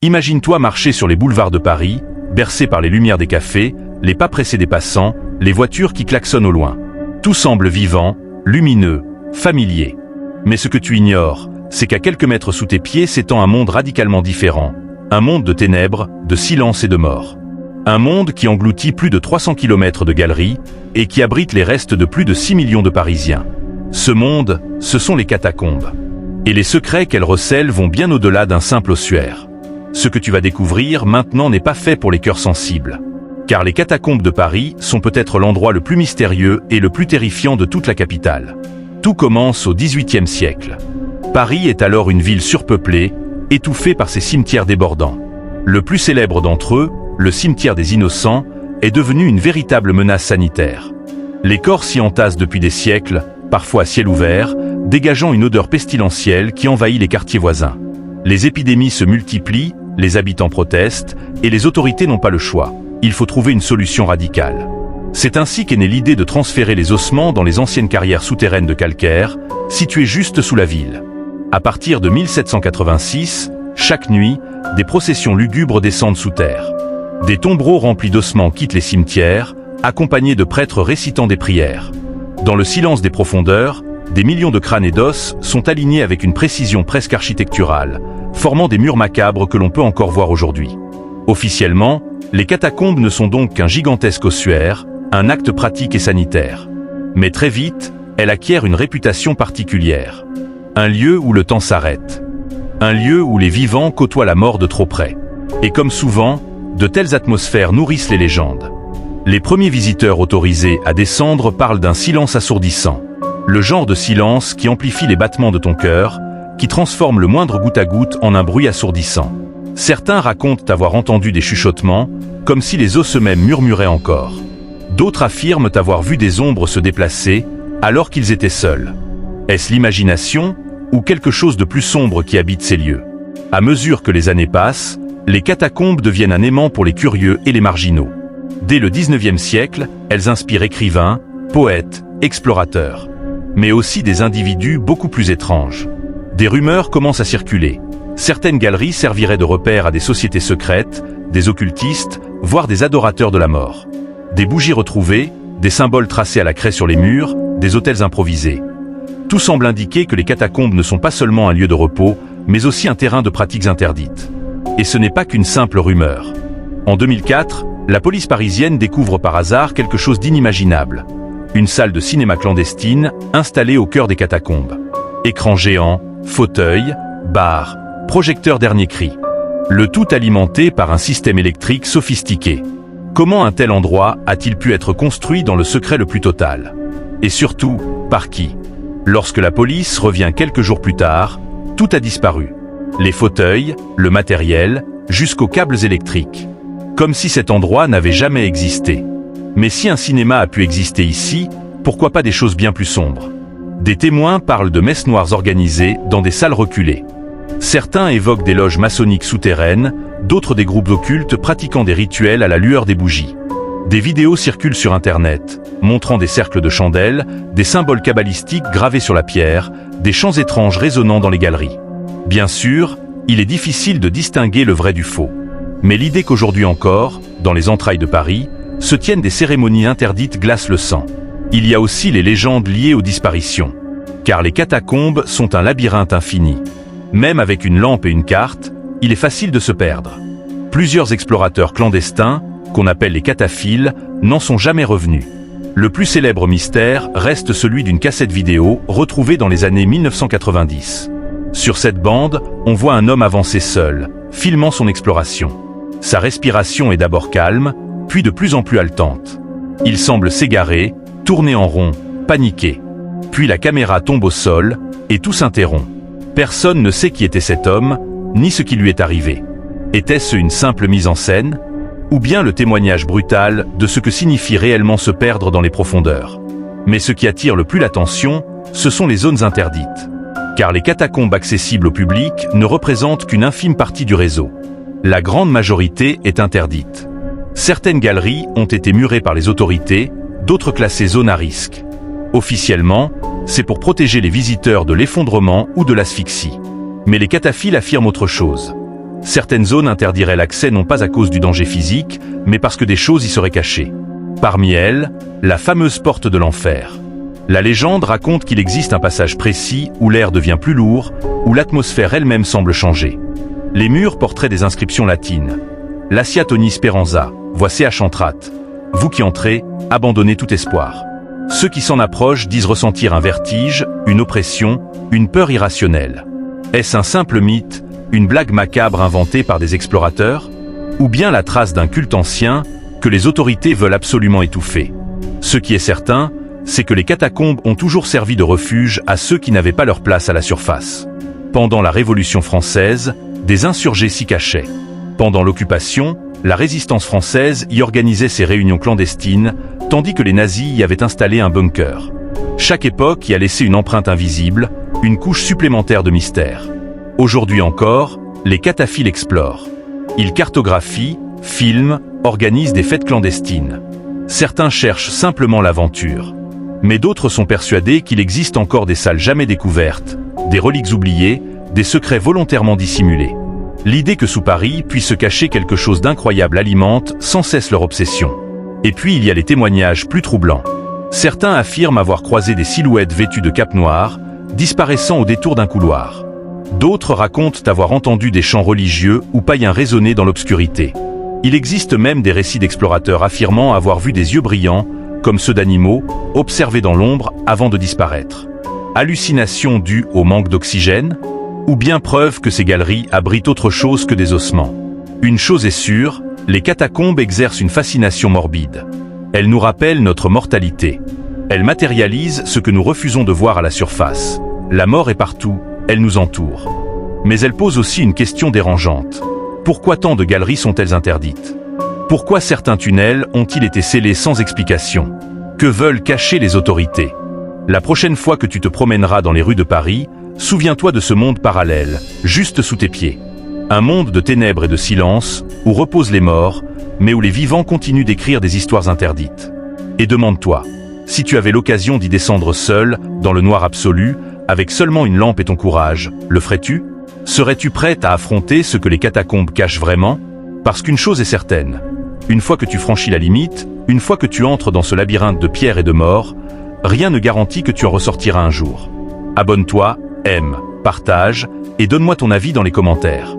Imagine-toi marcher sur les boulevards de Paris, bercé par les lumières des cafés, les pas pressés des passants, les voitures qui klaxonnent au loin. Tout semble vivant, lumineux, familier. Mais ce que tu ignores, c'est qu'à quelques mètres sous tes pieds s'étend un monde radicalement différent. Un monde de ténèbres, de silence et de mort. Un monde qui engloutit plus de 300 km de galeries et qui abrite les restes de plus de 6 millions de Parisiens. Ce monde, ce sont les catacombes. Et les secrets qu'elles recèlent vont bien au-delà d'un simple ossuaire. Ce que tu vas découvrir maintenant n'est pas fait pour les cœurs sensibles. Car les catacombes de Paris sont peut-être l'endroit le plus mystérieux et le plus terrifiant de toute la capitale. Tout commence au XVIIIe siècle. Paris est alors une ville surpeuplée, étouffée par ses cimetières débordants. Le plus célèbre d'entre eux, le cimetière des Innocents, est devenu une véritable menace sanitaire. Les corps s'y entassent depuis des siècles, parfois à ciel ouvert, dégageant une odeur pestilentielle qui envahit les quartiers voisins. Les épidémies se multiplient, les habitants protestent, et les autorités n'ont pas le choix. Il faut trouver une solution radicale. C'est ainsi qu'est née l'idée de transférer les ossements dans les anciennes carrières souterraines de calcaire, situées juste sous la ville. À partir de 1786, chaque nuit, des processions lugubres descendent sous terre. Des tombereaux remplis d'ossements quittent les cimetières, accompagnés de prêtres récitant des prières. Dans le silence des profondeurs, des millions de crânes et d'os sont alignés avec une précision presque architecturale, formant des murs macabres que l'on peut encore voir aujourd'hui. Officiellement, les catacombes ne sont donc qu'un gigantesque ossuaire, un acte pratique et sanitaire. Mais très vite, elles acquièrent une réputation particulière. Un lieu où le temps s'arrête. Un lieu où les vivants côtoient la mort de trop près. Et comme souvent, de telles atmosphères nourrissent les légendes. Les premiers visiteurs autorisés à descendre parlent d'un silence assourdissant. Le genre de silence qui amplifie les battements de ton cœur, qui transforme le moindre goutte à goutte en un bruit assourdissant. Certains racontent avoir entendu des chuchotements, comme si les os eux-mêmes murmuraient encore. D'autres affirment avoir vu des ombres se déplacer, alors qu'ils étaient seuls. Est-ce l'imagination, ou quelque chose de plus sombre qui habite ces lieux? À mesure que les années passent, les catacombes deviennent un aimant pour les curieux et les marginaux. Dès le XIXe siècle, elles inspirent écrivains, poètes, explorateurs. Mais aussi des individus beaucoup plus étranges. Des rumeurs commencent à circuler. Certaines galeries serviraient de repères à des sociétés secrètes, des occultistes, voire des adorateurs de la mort. Des bougies retrouvées, des symboles tracés à la craie sur les murs, des autels improvisés. Tout semble indiquer que les catacombes ne sont pas seulement un lieu de repos, mais aussi un terrain de pratiques interdites. Et ce n'est pas qu'une simple rumeur. En 2004, la police parisienne découvre par hasard quelque chose d'inimaginable. Une salle de cinéma clandestine installée au cœur des catacombes. Écran géant, fauteuils, bar, projecteur dernier cri. Le tout alimenté par un système électrique sophistiqué. Comment un tel endroit a-t-il pu être construit dans le secret le plus total? Et surtout, par qui? Lorsque la police revient quelques jours plus tard, tout a disparu. Les fauteuils, le matériel, jusqu'aux câbles électriques. Comme si cet endroit n'avait jamais existé. Mais si un cinéma a pu exister ici, pourquoi pas des choses bien plus sombres? Des témoins parlent de messes noires organisées dans des salles reculées. Certains évoquent des loges maçonniques souterraines, d'autres des groupes occultes pratiquant des rituels à la lueur des bougies. Des vidéos circulent sur Internet, montrant des cercles de chandelles, des symboles kabbalistiques gravés sur la pierre, des chants étranges résonnant dans les galeries. Bien sûr, il est difficile de distinguer le vrai du faux. Mais l'idée qu'aujourd'hui encore, dans les entrailles de Paris, se tiennent des cérémonies interdites glace le sang. Il y a aussi les légendes liées aux disparitions. Car les catacombes sont un labyrinthe infini. Même avec une lampe et une carte, il est facile de se perdre. Plusieurs explorateurs clandestins, qu'on appelle les cataphiles, n'en sont jamais revenus. Le plus célèbre mystère reste celui d'une cassette vidéo retrouvée dans les années 1990. Sur cette bande, on voit un homme avancer seul, filmant son exploration. Sa respiration est d'abord calme, puis de plus en plus haletante. Il semble s'égarer, tourner en rond, paniquer. Puis la caméra tombe au sol, et tout s'interrompt. Personne ne sait qui était cet homme, ni ce qui lui est arrivé. Était-ce une simple mise en scène? Ou bien le témoignage brutal de ce que signifie réellement se perdre dans les profondeurs? Mais ce qui attire le plus l'attention, ce sont les zones interdites. Car les catacombes accessibles au public ne représentent qu'une infime partie du réseau. La grande majorité est interdite. Certaines galeries ont été murées par les autorités, d'autres classées zones à risque. Officiellement, c'est pour protéger les visiteurs de l'effondrement ou de l'asphyxie. Mais les cataphiles affirment autre chose. Certaines zones interdiraient l'accès non pas à cause du danger physique, mais parce que des choses y seraient cachées. Parmi elles, la fameuse porte de l'enfer. La légende raconte qu'il existe un passage précis où l'air devient plus lourd, où l'atmosphère elle-même semble changer. Les murs porteraient des inscriptions latines. Lasciate ogni speranza, voici Achantrate. Vous qui entrez, abandonnez tout espoir. Ceux qui s'en approchent disent ressentir un vertige, une oppression, une peur irrationnelle. Est-ce un simple mythe, une blague macabre inventée par des explorateurs? Ou bien la trace d'un culte ancien que les autorités veulent absolument étouffer? Ce qui est certain, c'est que les catacombes ont toujours servi de refuge à ceux qui n'avaient pas leur place à la surface. Pendant la Révolution française, des insurgés s'y cachaient. Pendant l'occupation, la résistance française y organisait ses réunions clandestines, tandis que les nazis y avaient installé un bunker. Chaque époque y a laissé une empreinte invisible, une couche supplémentaire de mystère. Aujourd'hui encore, les cataphiles explorent. Ils cartographient, filment, organisent des fêtes clandestines. Certains cherchent simplement l'aventure. Mais d'autres sont persuadés qu'il existe encore des salles jamais découvertes, des reliques oubliées, des secrets volontairement dissimulés. L'idée que sous Paris puisse se cacher quelque chose d'incroyable alimente sans cesse leur obsession. Et puis il y a les témoignages plus troublants. Certains affirment avoir croisé des silhouettes vêtues de capes noires, disparaissant au détour d'un couloir. D'autres racontent avoir entendu des chants religieux ou païens résonner dans l'obscurité. Il existe même des récits d'explorateurs affirmant avoir vu des yeux brillants, comme ceux d'animaux, observés dans l'ombre avant de disparaître. Hallucination due au manque d'oxygène? Ou bien preuve que ces galeries abritent autre chose que des ossements? Une chose est sûre, les catacombes exercent une fascination morbide. Elles nous rappellent notre mortalité. Elles matérialisent ce que nous refusons de voir à la surface. La mort est partout, elle nous entoure. Mais elle pose aussi une question dérangeante. Pourquoi tant de galeries sont-elles interdites? Pourquoi certains tunnels ont-ils été scellés sans explication? Que veulent cacher les autorités? La prochaine fois que tu te promèneras dans les rues de Paris, souviens-toi de ce monde parallèle, juste sous tes pieds. Un monde de ténèbres et de silence, où reposent les morts, mais où les vivants continuent d'écrire des histoires interdites. Et demande-toi, si tu avais l'occasion d'y descendre seul, dans le noir absolu, avec seulement une lampe et ton courage, le ferais-tu? Serais-tu prête à affronter ce que les catacombes cachent vraiment? Parce qu'une chose est certaine, une fois que tu franchis la limite, une fois que tu entres dans ce labyrinthe de pierre et de mort, rien ne garantit que tu en ressortiras un jour. Abonne-toi, aime, partage, et donne-moi ton avis dans les commentaires.